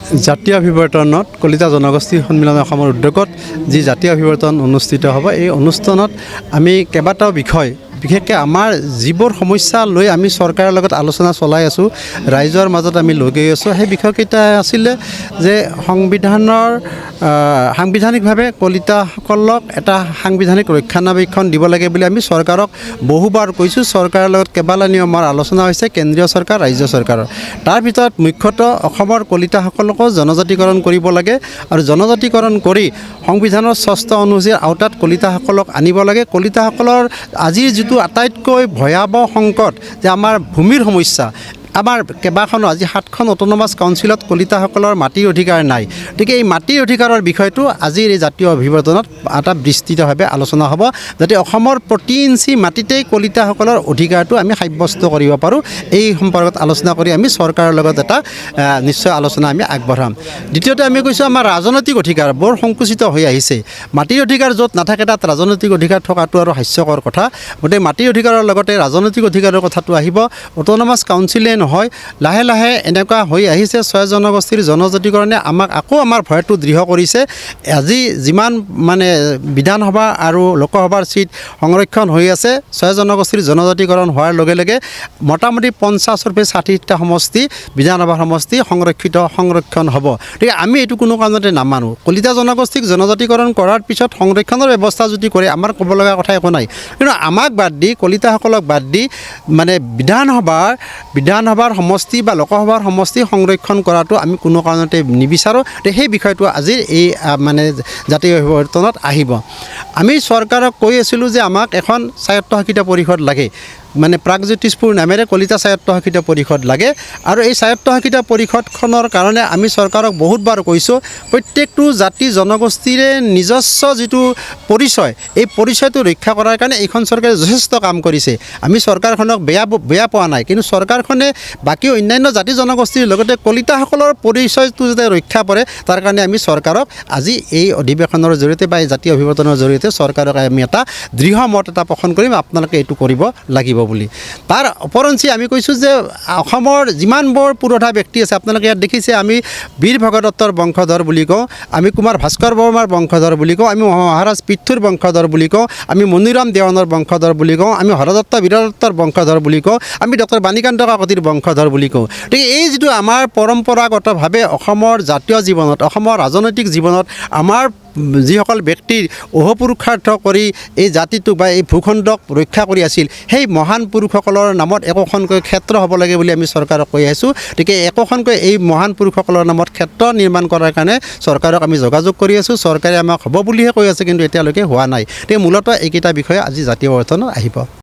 জাতীয় অভিৱৰ্তনত কলিতা জনগোষ্ঠী সন্মিলন অসমৰ উদ্যোগত যি জাতীয় অভিৱৰ্তন অনুষ্ঠিত হ'ব, এই অনুষ্ঠানত আমি কেইবাটাও বিষয়, বিশেষকৈ আমাৰ যিবোৰ সমস্যা লৈ আমি চৰকাৰৰ লগত আলোচনা চলাই আছোঁ, ৰাইজৰ মাজত আমি লৈ গৈ আছোঁ, সেই বিষয়কেইটা আছিলে যে সাংবিধানিকভাৱে কলিতাসকলক এটা সাংবিধানিক ৰক্ষণাবেক্ষণ দিব লাগে বুলি আমি চৰকাৰক বহুবাৰ কৈছোঁ। চৰকাৰৰ লগত কেইবালানিও আমাৰ আলোচনা হৈছে, কেন্দ্ৰীয় চৰকাৰ, ৰাজ্য চৰকাৰৰ। তাৰ ভিতৰত মুখ্যতঃ অসমৰ কলিতাসকলকো জনজাতিকৰণ কৰিব লাগে আৰু জনজাতিকৰণ কৰি সংবিধানৰ ৬ষ্ঠ অনুসূচীৰ আওতাত কলিতাসকলক আনিব লাগে। কলিতাসকলৰ আজিৰ যিটো আটাইতকৈ ভয়াৱহ সংকট যে আমাৰ ভূমিৰ সমস্যা, আমাৰ কেইবাখনো আজি 7খন অট'নমাছ কাউন্সিলত কলিতাসকলৰ মাটিৰ অধিকাৰ নাই। গতিকে এই মাটিৰ অধিকাৰৰ বিষয়টো আজিৰ এই জাতীয় অভিৱৰ্তনত এটা বিস্তৃতভাৱে আলোচনা হ'ব, যাতে অসমৰ প্ৰতি ইঞ্চি মাটিতেই কলিতাসকলৰ অধিকাৰটো আমি সাব্যস্ত কৰিব পাৰোঁ। এই সম্পৰ্কত আলোচনা কৰি আমি চৰকাৰৰ লগত এটা নিশ্চয় আলোচনা আমি আগবঢ়াম। দ্বিতীয়তে আমি কৈছোঁ আমাৰ ৰাজনৈতিক অধিকাৰ বৰ সংকুচিত হৈ আহিছে। মাটিৰ অধিকাৰ য'ত নাথাকে তাত ৰাজনৈতিক অধিকাৰ থকাটো আৰু হাস্যকৰ কথা। গতিকে মাটিৰ অধিকাৰৰ লগতে ৰাজনৈতিক অধিকাৰৰ কথাটো আহিব। অট'নমাছ কাউন্সিলে নহয়, লাহে লাহে এনেকুৱা হৈ আহিছে, ৬ জনগোষ্ঠীৰ জনজাতিকৰণে আমাক আকৌ আমাৰ ভয়টো দৃঢ় কৰিছে। আজি যিমান বিধানসভা আৰু লোকসভাৰ চিট সংৰক্ষণ হৈ আছে, ৬ জনগোষ্ঠীৰ জনজাতিকৰণ হোৱাৰ লগে লগে মোটামুটি ৫০-৬০টা সমষ্টি বিধানসভাৰ সমষ্টি সংৰক্ষণ হ'ব। গতিকে আমি এইটো কোনো কাৰণতে নামানো। কলিতা জনগোষ্ঠীক জনজাতিকৰণ কৰাৰ পিছত সংৰক্ষণৰ ব্যৱস্থা যদি কৰে আমাৰ ক'ব লগা কথা একো নাই, কিন্তু আমাক বাদ দি, কলিতাসকলক বাদ দি বিধানসভাৰ সমষ্টি বা লোকসভাৰ সমষ্টি সংৰক্ষণ কৰাটো আমি কোনো কাৰণতে নিবিচাৰোঁ। সেই বিষয়টো আজিৰ এই জাতীয় অভিৱৰ্তনত আহিব। আমি চৰকাৰক কৈ আছিলোঁ যে আমাক এখন স্বায়ত্তশাসিত পৰিষদ লাগে, প্ৰাগজ্যোতিষপুৰ নামেৰে কলিতা স্বায়ত্তশাসিত পৰিষদ লাগে। আৰু এই স্বায়ত্তশাসিত পৰিষদখনৰ কাৰণে আমি চৰকাৰক বহুতবাৰ কৈছোঁ, প্ৰত্যেকটো জাতি জনগোষ্ঠীৰে নিজস্ব যিটো পৰিচয়, এই পৰিচয়টো ৰক্ষা কৰাৰ কাৰণে এইখন চৰকাৰে যথেষ্ট কাম কৰিছে। আমি চৰকাৰখনক বেয়া পোৱা নাই, কিন্তু চৰকাৰখনে বাকী অন্যান্য জাতি জনগোষ্ঠীৰ লগতে কলিতাসকলৰ পৰিচয়টো যাতে ৰক্ষা কৰে, তাৰ কাৰণে আমি চৰকাৰক আজি এই অধিৱেশনৰ জৰিয়তে বা এই জাতীয় অভিৱৰ্তনৰ জৰিয়তে চৰকাৰক আমি এটা দৃঢ় মত এটা পোষণ কৰিম, আপোনালোকে এইটো কৰিব লাগিব বুলি। তাৰ ওপৰঞ্চি আমি কৈছোঁ যে অসমৰ যিমানবোৰ পুৰোধা ব্যক্তি আছে, আপোনালোকে ইয়াত দেখিছে, আমি বীৰ ভগদত্তৰ বংশধৰ বুলি কওঁ, আমি কুমাৰ ভাস্কৰ বৰ্মাৰ বংশধৰ বুলি কওঁ, আমি মহাৰাজ পৃথ্বীৰ বংশধৰ বুলি কওঁ, আমি মণিৰাম দেৱানৰ বংশধৰ বুলি কওঁ, আমি হৰদত্ত বীৰদত্তৰ বংশধৰ বুলি কওঁ, আমি ডক্টৰ বাণীকান্ত কাকতিৰ বংশধৰ বুলি কওঁ। গতিকে এই যিটো আমাৰ পৰম্পৰাগতভাৱে অসমৰ জাতীয় জীৱনত, অসমৰ ৰাজনৈতিক জীৱনত আমাৰ যিসকল ব্যক্তিৰ অহোপুৰুষাৰ্থ কৰি এই জাতিটোক বা এই ভূখণ্ডক ৰক্ষা কৰি আছিল, সেই মহান পুৰুষসকলৰ নামত একোখনকৈ ক্ষেত্ৰ হ'ব লাগে বুলি আমি চৰকাৰক কৈ আহিছোঁ। গতিকে একোখনকৈ এই মহান পুৰুষসকলৰ নামত ক্ষেত্ৰ নিৰ্মাণ কৰাৰ কাৰণে চৰকাৰক আমি যোগাযোগ কৰি আছোঁ। চৰকাৰে আমাক হ'ব বুলিহে কৈ আছে, কিন্তু এতিয়ালৈকে হোৱা নাই। গতিকে মূলতঃ এইকেইটা বিষয়ে আজি জাতীয় অভিৱৰ্তনত আহিব।